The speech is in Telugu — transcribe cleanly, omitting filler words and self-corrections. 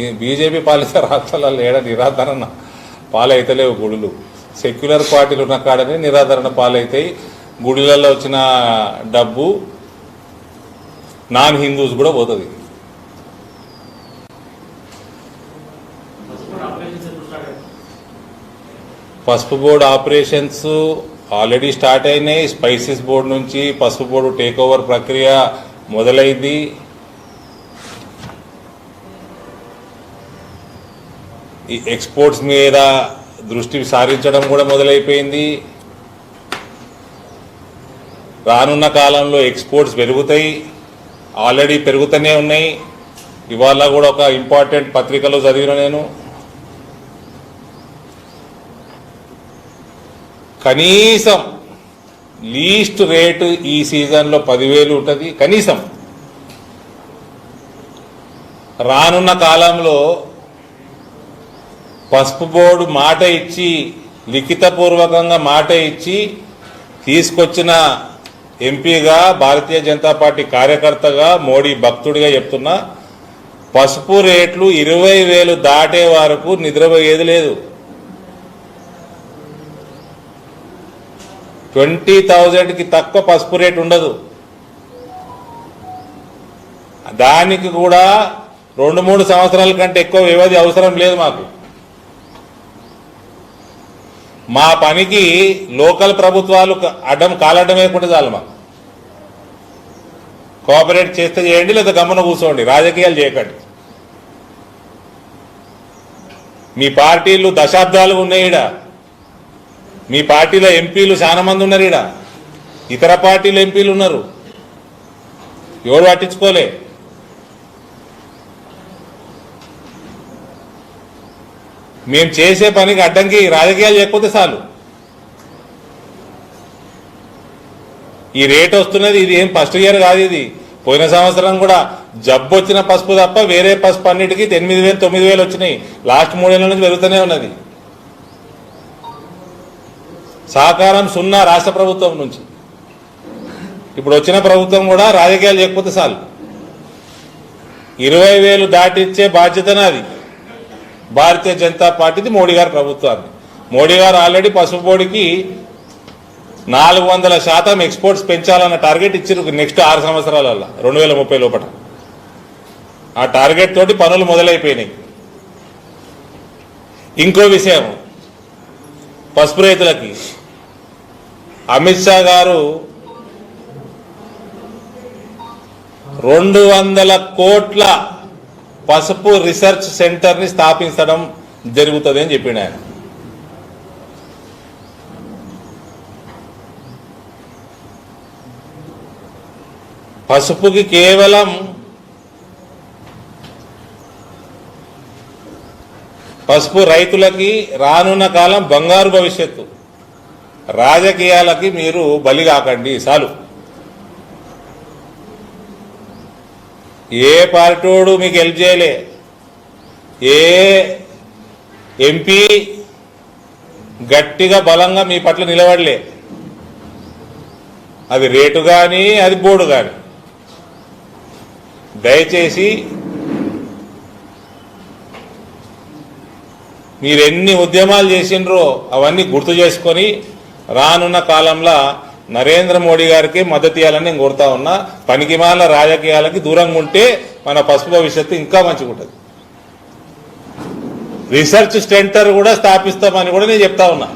ఈ బీజేపీ పాలిత రాష్ట్రాలలో ఏడ నిరాదరణ పాలైతలేవు గుడులు. సెక్యులర్ పార్టీలు ఉన్న కాడనే నిరాదరణ పాలైతాయి. గుడిలలో వచ్చిన డబ్బు నాన్ హిందూస్ కూడా పోతుంది. పసుపు బోర్డు ఆపరేషన్స్ ఆల్రెడీ స్టార్ట్ అయినాయి. స్పైసెస్ బోర్డు నుంచి పసుపు బోర్డు టేక్ ఓవర్ ప్రక్రియ మొదలైంది. ఈ ఎక్స్పోర్ట్స్ మీద దృష్టి సారించడం కూడా మొదలైపోయింది. రానున్న కాలంలో ఎక్స్పోర్ట్స్ పెరుగుతాయి, ఆల్రెడీ పెరుగుతూనే ఉన్నాయి. ఇవాళ కూడా ఒక ఇంపార్టెంట్ పత్రికలో చదివిన నేను, కనీసం లీస్ట్ రేటు ఈ సీజన్లో 10,000 ఉంటుంది కనీసం. రానున్న కాలంలో పసుపు బోర్డు మాట ఇచ్చి, లిఖితపూర్వకంగా మాట ఇచ్చి తీసుకొచ్చిన ఎంపీగా, భారతీయ జనతా పార్టీ కార్యకర్తగా, మోడీ భక్తుడిగా చెప్తున్నా, పసుపు రేట్లు 20,000 దాటే వరకు నిద్రపోయేది లేదు. 20,000కి తక్కువ పసుపు రేటు ఉండదు. దానికి కూడా 2-3 సంవత్సరాల కంటే ఎక్కువ వ్యవధి అవసరం లేదు మాకు. మా పనికి లోకల్ ప్రభుత్వాలు అడ్డం కాలడ్డం వేయకుండా చాలు. మాకు కోఆపరేట్ చేస్తే చేయండి, లేదా గమ్మున కూర్చోండి, రాజకీయాలు చేయకండి. మీ పార్టీలు దశాబ్దాలు ఉన్నాయి ఈడ. మీ పార్టీలో ఎంపీలు చాలా మంది ఉన్నారు ఈడ, ఇతర పార్టీల ఎంపీలు ఉన్నారు, ఎవరు పట్టించుకోలే. మేము చేసే పనికి అడ్డంకి రాజకీయాలు చేయకపోతే చాలు. ఈ రేట్ వస్తున్నది, ఇది ఏం ఫస్ట్ ఇయర్ కాదు. ఇది పోయిన సంవత్సరం కూడా జబ్బు వచ్చిన పసుపు తప్ప వేరే పసుపు అన్నిటికీ 8,000, 9,000 వచ్చినాయి. లాస్ట్ 3 ఏళ్ల నుంచి పెరుగుతూనే ఉన్నది. సహకారం 0 రాష్ట్ర ప్రభుత్వం నుంచి. ఇప్పుడు వచ్చిన ప్రభుత్వం కూడా రాజకీయాలు చేయకపోతే చాలు. 20,000 దాటిచ్చే బాధ్యత నాది, భారతీయ జనతా పార్టీది, మోడీ గారి ప్రభుత్వాన్ని. మోడీ గారు ఆల్రెడీ పసుపు బోర్డుకి 400% ఎక్స్పోర్ట్స్ పెంచాలన్న టార్గెట్ ఇచ్చారు నెక్స్ట్ 6 సంవత్సరాలలో 2030 లోపల. ఆ టార్గెట్ తోటి పనులు మొదలైపోయినాయి. ఇంకో విషయం, పసుపు రైతులకి అమిత్ షా గారు 200 కోట్ల పసుపు రీసెర్చ్ సెంటర్ని స్థాపించడం జరుగుతుంది అని చెప్పిండు ఆయన. పసుపుకి కేవలం పసుపు రైతులకి రానున్న కాలం బంగారు భవిష్యత్తు. రాజకీయాలకి మీరు బలి కాకండి చాలు. ఏ పార్టీడు మీకు హెల్ప్ చేయలే, ఏ ఎంపీ గట్టిగా బలంగా మీ పట్ల నిలబడలే. అది రేటు కానీ, అది బోర్డు కానీ. దయచేసి మీరెన్ని ఉద్యమాలు చేసిండ్రో అవన్నీ గుర్తు చేసుకొని రానున్న కాలంలో నరేంద్ర మోడీ గారికి మద్దతు ఇవ్వాలని నేను కోరుతా ఉన్నా. పనికిమాల రాజకీయాలకి దూరంగా ఉంటే మన పసుపు భవిష్యత్తు ఇంకా మంచిగా ఉంటుంది. రీసెర్చ్ సెంటర్ కూడా స్థాపిస్తామని కూడా నేను చెప్తా ఉన్నా.